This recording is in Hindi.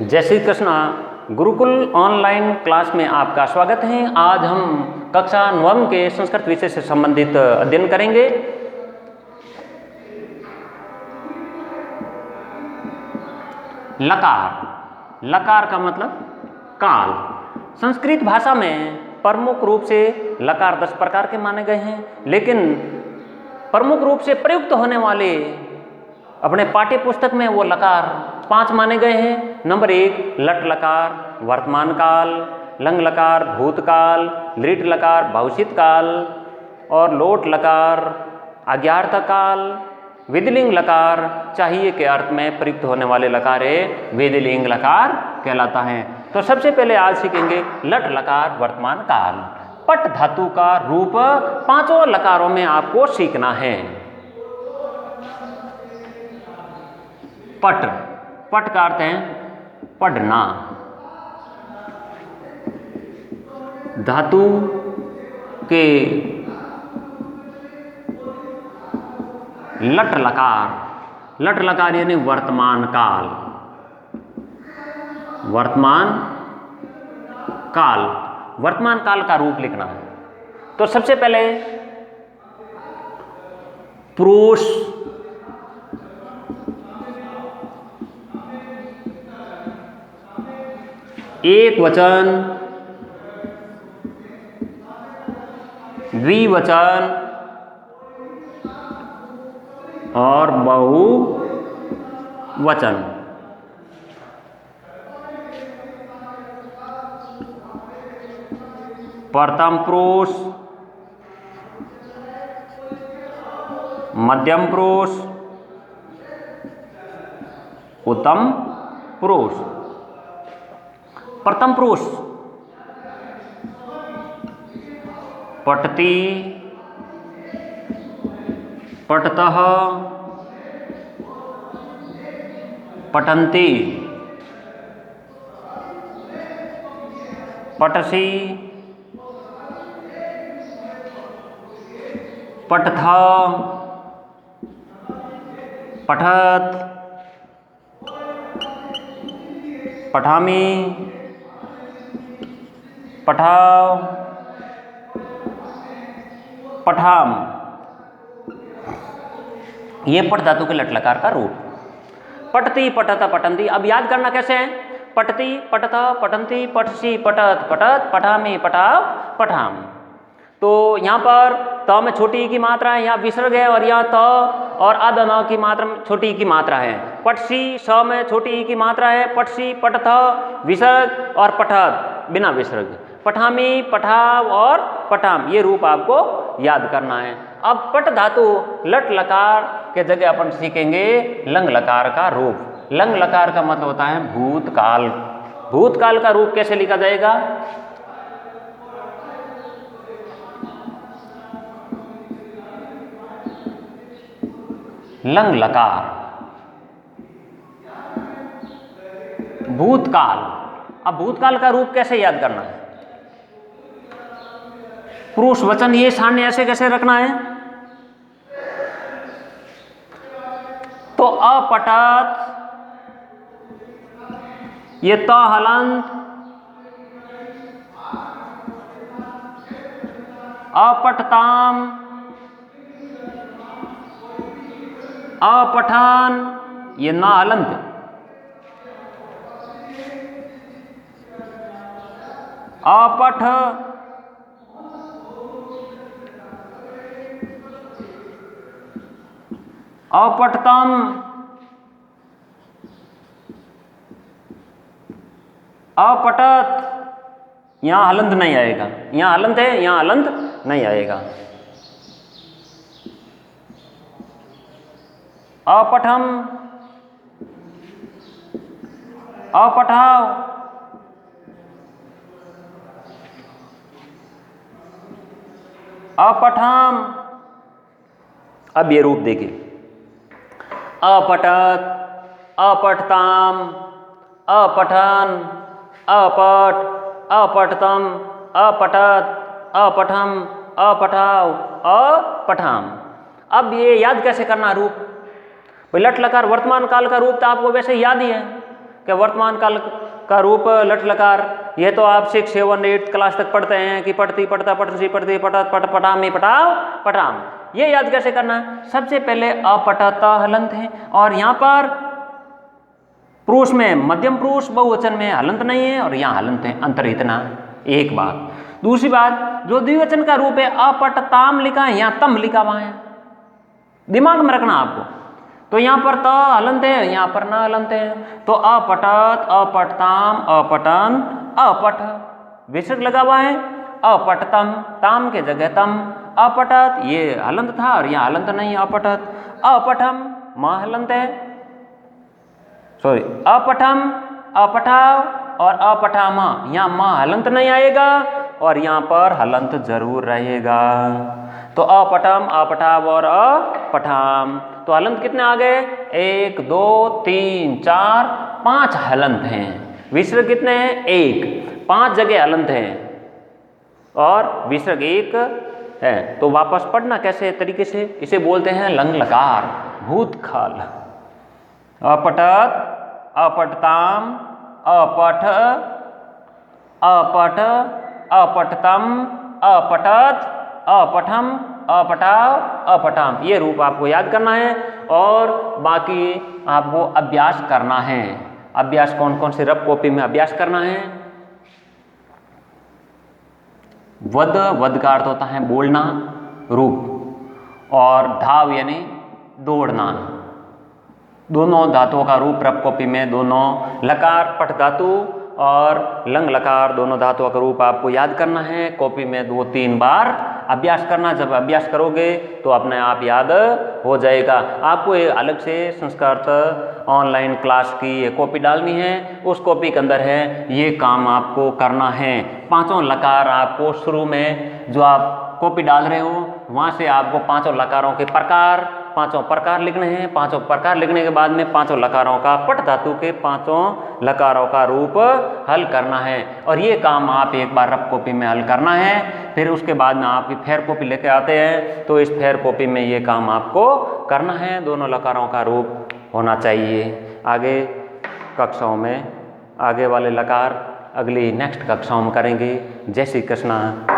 जय श्री कृष्णा। गुरुकुल ऑनलाइन क्लास में आपका स्वागत है। आज हम कक्षा 9 के संस्कृत विषय से संबंधित अध्ययन करेंगे। लकार। लकार का मतलब काल। संस्कृत भाषा में प्रमुख रूप से लकार 10 प्रकार के माने गए हैं, लेकिन प्रमुख रूप से प्रयुक्त होने वाले अपने पाठ्य पुस्तक में वो लकार 5 माने गए हैं। नंबर 1 लट लकार वर्तमान काल, लंग लकार भूतकाल, लृट लकार भविष्यत काल और लोट लकार आज्ञार्थ काल। विधिलिंग लकार चाहिए के अर्थ में प्रयुक्त होने वाले लकार है विधिलिंग लकार कहलाता है। तो सबसे पहले आज सीखेंगे लट लकार वर्तमान काल। पट धातु का रूप 5 लकारों में आपको सीखना है। पट, पट का अर्थ है पढ़ना। धातु के लट लकार, लट लकार यानी वर्तमान काल। वर्तमान काल, वर्तमान काल का रूप लिखना है। तो सबसे पहले पुरुष, एक वचन, द्विवचन और बहुवचन। प्रथम पुरुष, मध्यम पुरुष, उत्तम पुरुष। प्रथम पुरुष पठति, पठतः, पठन्ति, पठसि, पठथ, पठत, पठामि, पठाओ, पठाम। ये पट धातु के लट लकार का रूप। पठति, पठत, पठन्ति। अब याद करना कैसे है? पठति, पठत, पठन्ति, पठसि, पठत, पठत, पठामि, पठाओ, पठाम। तो यहाँ पर त में छोटी ई की मात्रा है, यहाँ विसर्ग है, और यहाँ त और आद न की मात्रा में छोटी ई की मात्रा है। पठसी स में छोटी ई की मात्रा है, पठसी, पठथ विसर्ग और पठत बिना विसर्ग। पठामी, पठाव और पठाम, ये रूप आपको याद करना है। अब पट धातु लट लकार के जगह अपन सीखेंगे लंग लकार का रूप। लंग लकार का मतलब होता है भूतकाल। भूतकाल का रूप कैसे लिखा जाएगा? लंग लकार भूतकाल। अब भूतकाल का रूप कैसे याद करना है? पुरुष वचन ये सामने ऐसे कैसे रखना है? तो अपठत, ये त हलंत, अपठताम, अपठान, ये ना हलंत, अपठ, अपठतम, अपठत, यहां हलंत नहीं आएगा। यहां हलंत है, यहां हलंत नहीं आएगा। अपठम, अपठाव, अपठाम। अब ये रूप देखिए, अपठत, अपठताम, अपठन, अपठ, अपठतम, अपठत, अपठम, अपठाव, अपठाम। अब ये याद कैसे करना रूप? लट लकार वर्तमान काल का रूप तो आपको वैसे याद ही है। क्या वर्तमान काल का रूप लट लकार, ये तो आप 6, 7, 8 क्लास तक पढ़ते हैं कि पढ़ती पढ़ता पढ़ती पढ़ती पढ़त पट पटामी पटाव पटाम। ये याद कैसे करना है? सबसे पहले अपटता हलंत है और यहाँ पर पुरुष में मध्यम पुरुष बहुवचन में हलंत नहीं है और यहाँ हलंत है, अंतर इतना एक बात। दूसरी बात, जो द्विवचन का रूप है अपटताम लिखा है, यहाँ तम लिखा हुआ है, दिमाग में रखना आपको। तो यहाँ पर त हलंत है, यहाँ पर न हलंत है, तो अपटत अपटताम अपटन अपठ, विसर्ग लगा हुआ है, अपटतम ताम के जगह तम, अपटत ये हलंत था और यहाँ हलंत नहीं, अपटत, अपठम मां हलंत है, सॉरी अपठम अपठाव और अपठामा, यहाँ मां हलंत नहीं आएगा और यहाँ पर हलंत जरूर रहेगा। तो अपठम अपठाव और अपठाम, तो हलंत कितने आ गए? 1 2 3 4 5 हलंत हैं। विसर्ग कितने हैं? 1, 5 जगह हलंत हैं और विसर्ग 1 है। तो वापस पढ़ना कैसे तरीके से, इसे बोलते हैं लंग लकार, भूतकाल। अपटत अपटताम अपठ अपठ अपटतम अपटत अपठम अपटाव अपटाम, ये रूप आपको याद करना है और बाकी आपको अभ्यास करना है। अभ्यास कौन कौन से रफ कॉपी में अभ्यास करना है? वद, वद का अर्थ होता है बोलना, रूप, और धाव यानी दौड़ना। दोनों धातुओं का रूप रफ कॉपी में, दोनों लकार पठ धातु और लंग लकार दोनों धातुओं का रूप आपको याद करना है। कॉपी में 2-3 बार अभ्यास करना, जब अभ्यास करोगे तो अपने आप याद हो जाएगा। आपको ये अलग से संस्कृत ऑनलाइन क्लास की ये कॉपी डालनी है, उस कॉपी के अंदर है ये काम आपको करना है। 5 लकार आपको शुरू में जो आप कॉपी डाल रहे हो वहाँ से आपको 5 लकारों के प्रकार, 5 प्रकार लिखने हैं। 5 प्रकार लिखने के बाद में 5 लकारों का पट धातु के 5 लकारों का रूप हल करना है और ये काम आप एक बार रफ कॉपी में हल करना है। फिर उसके बाद में आपकी फेयर कॉपी लेके आते हैं तो इस फेयर कॉपी में ये काम आपको करना है, दोनों लकारों का रूप होना चाहिए। आगे कक्षाओं में आगे वाले लकार अगली नेक्स्ट कक्षाओं में करेंगे। जय श्री कृष्णा।